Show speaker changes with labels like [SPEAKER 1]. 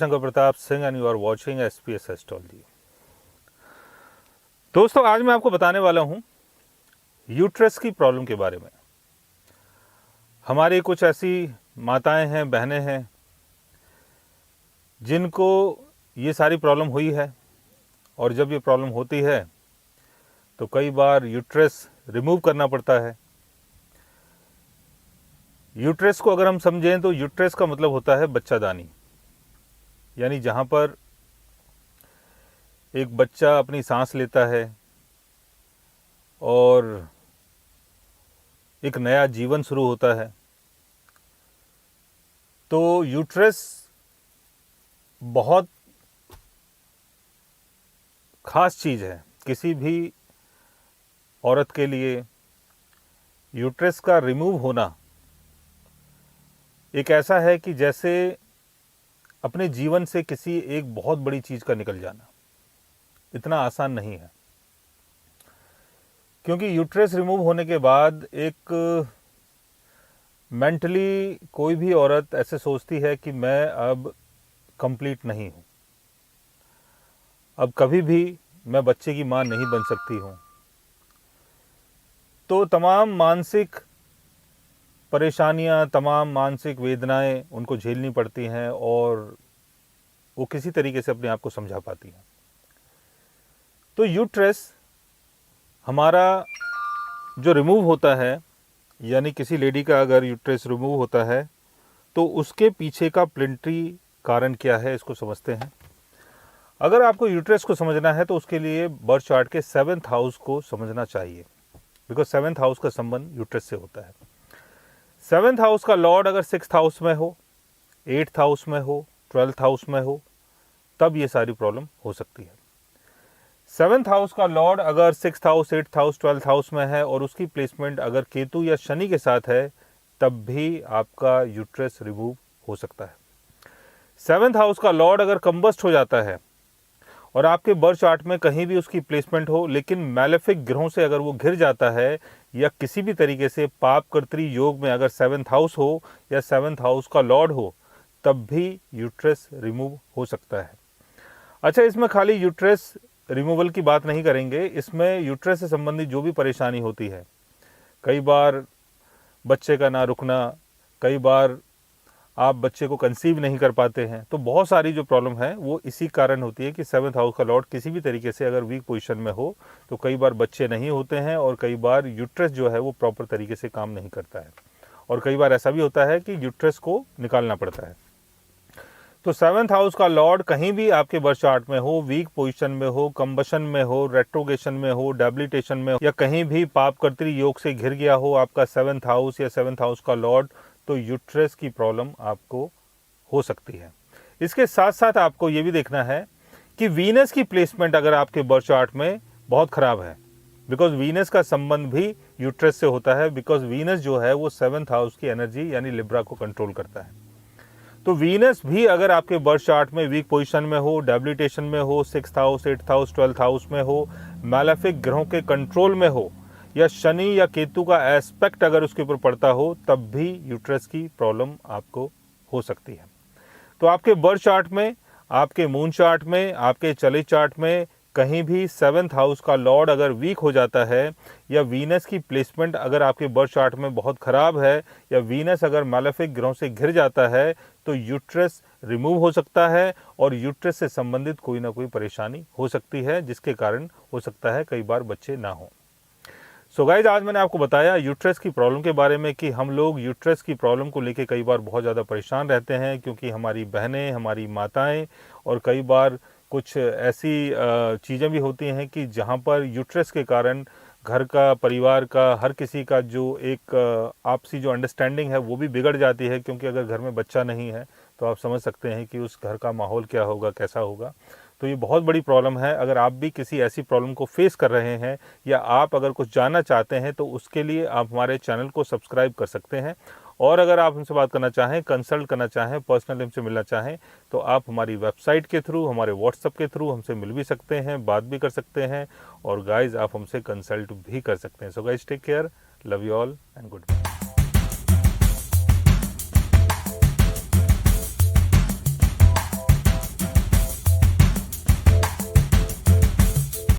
[SPEAKER 1] Shankar Pratap Singh and you are watching SPS astrology. दोस्तों, आज मैं आपको बताने वाला हूं यूट्रस की प्रॉब्लम के बारे में। हमारी कुछ ऐसी माताएं हैं, बहनें हैं जिनको ये सारी प्रॉब्लम हुई है, और जब ये प्रॉब्लम होती है तो कई बार यूट्रस रिमूव करना पड़ता है। यूट्रस को अगर हम समझें तो यूट्रस का मतलब होता है बच्चादानी, यानी जहाँ पर एक बच्चा अपनी सांस लेता है और एक नया जीवन शुरू होता है। तो यूट्रस बहुत खास चीज़ है। किसी भी औरत के लिए यूट्रस का रिमूव होना एक ऐसा है कि जैसे अपने जीवन से किसी एक बहुत बड़ी चीज़ का निकल जाना। इतना आसान नहीं है, क्योंकि यूट्रस रिमूव होने के बाद एक मेंटली कोई भी औरत ऐसे सोचती है कि मैं अब कंप्लीट नहीं हूँ, अब कभी भी मैं बच्चे की माँ नहीं बन सकती हूँ। तो तमाम मानसिक परेशानियाँ, तमाम मानसिक वेदनाएं उनको झेलनी पड़ती हैं और वो किसी तरीके से अपने आप को समझा पाती हैं। तो यूट्रस हमारा जो रिमूव होता है, यानी किसी लेडी का अगर यूट्रस रिमूव होता है तो उसके पीछे का प्लेनेटरी कारण क्या है, इसको समझते हैं। अगर आपको यूट्रस को समझना है तो उसके लिए बर्थ चार्ट के 7th हाउस को समझना चाहिए, बिकॉज 7th हाउस का संबंध यूट्रस से होता है। 7th हाउस का लॉर्ड अगर 6th हाउस में हो, 8th हाउस में हो, 12th हाउस में हो, तब ये सारी प्रॉब्लम हो सकती है। 7th हाउस का लॉर्ड अगर 6th house, 8th house, 12th house में है और उसकी प्लेसमेंट अगर केतु या शनि के साथ है, तब भी आपका यूट्रस रिमूव हो सकता है। 7th हाउस का लॉर्ड अगर कंबस्ट हो जाता है और आपके बर्थ चार्ट में कहीं भी उसकी प्लेसमेंट हो, लेकिन मैलेफिक ग्रहों से अगर वो घिर जाता है या किसी भी तरीके से पाप कर्तरी योग में अगर 7th हाउस हो या 7th हाउस का लॉर्ड हो, तब भी यूट्रस रिमूव हो सकता है। अच्छा, इसमें खाली यूट्रस रिमूवल की बात नहीं करेंगे, इसमें यूट्रस से संबंधित जो भी परेशानी होती है, कई बार बच्चे का ना रुकना, कई बार आप बच्चे को कंसीव नहीं कर पाते हैं, तो बहुत सारी जो प्रॉब्लम है वो इसी कारण होती है कि 7th हाउस का लॉर्ड किसी भी तरीके से अगर वीक पोजीशन में हो तो कई बार बच्चे नहीं होते हैं और कई बार यूट्रस जो है वो प्रॉपर तरीके से काम नहीं करता है, और कई बार ऐसा भी होता है कि यूट्रस को निकालना पड़ता है। तो 7th हाउस का लॉर्ड कहीं भी आपके बर्थ चार्ट में हो, वीक पोजीशन में हो, कंबशन में हो, रेट्रोगेशन में हो, डेबिलिटेशन में हो, या कहीं भी पाप कर्तरी योग से घिर गया हो आपका 7th हाउस या 7th हाउस का लॉर्ड, तो यूट्रस की प्रॉब्लम आपको हो सकती है। इसके साथ साथ आपको ये भी देखना है कि वीनस की प्लेसमेंट अगर आपके बर्थ चार्ट में बहुत खराब है, बिकॉज वीनस का संबंध भी यूट्रस से होता है, बिकॉज वीनस जो है वो 7th हाउस की एनर्जी यानी लिब्रा को कंट्रोल करता है। तो वीनस भी अगर आपके बर्थ चार्ट में वीक पोजीशन में हो, डेबिलिटेशन में हो, 6th house, 8th house, 12th house में हो, मैलेफिक ग्रहों के कंट्रोल में हो, या शनि या केतु का एस्पेक्ट अगर उसके ऊपर पड़ता हो, तब भी यूट्रस की प्रॉब्लम आपको हो सकती है। तो आपके बर्थ चार्ट में, आपके मून चार्ट में, आपके चलित चार्ट में कहीं भी 7th हाउस का लॉर्ड अगर वीक हो जाता है, या वीनस की प्लेसमेंट अगर आपके बर्थ चार्ट में बहुत खराब है, या वीनस अगर मैलेफिक ग्रहों से घिर जाता है, तो यूट्रस रिमूव हो सकता है और यूट्रस से संबंधित कोई ना कोई परेशानी हो सकती है, जिसके कारण हो सकता है कई बार बच्चे ना हों। सो गाइज, आज मैंने आपको बताया यूट्रस की प्रॉब्लम के बारे में कि हम लोग यूट्रस की प्रॉब्लम को लेके कई बार बहुत ज़्यादा परेशान रहते हैं, क्योंकि हमारी बहनें, हमारी माताएं, और कई बार कुछ ऐसी चीज़ें भी होती हैं कि जहां पर यूट्रस के कारण घर का, परिवार का, हर किसी का जो एक आपसी जो अंडरस्टैंडिंग है वो भी बिगड़ जाती है, क्योंकि अगर घर में बच्चा नहीं है तो आप समझ सकते हैं कि उस घर का माहौल क्या होगा, कैसा होगा। तो ये बहुत बड़ी प्रॉब्लम है। अगर आप भी किसी ऐसी प्रॉब्लम को फेस कर रहे हैं, या आप अगर कुछ जानना चाहते हैं, तो उसके लिए आप हमारे चैनल को सब्सक्राइब कर सकते हैं। और अगर आप हमसे बात करना चाहें, कंसल्ट करना चाहें, पर्सनली हमसे मिलना चाहें, तो आप हमारी वेबसाइट के थ्रू, हमारे व्हाट्सएप के थ्रू हमसे मिल भी सकते हैं, बात भी कर सकते हैं, और गाइज आप हमसे कंसल्ट भी कर सकते हैं। So guys, take care, love you all and good bye.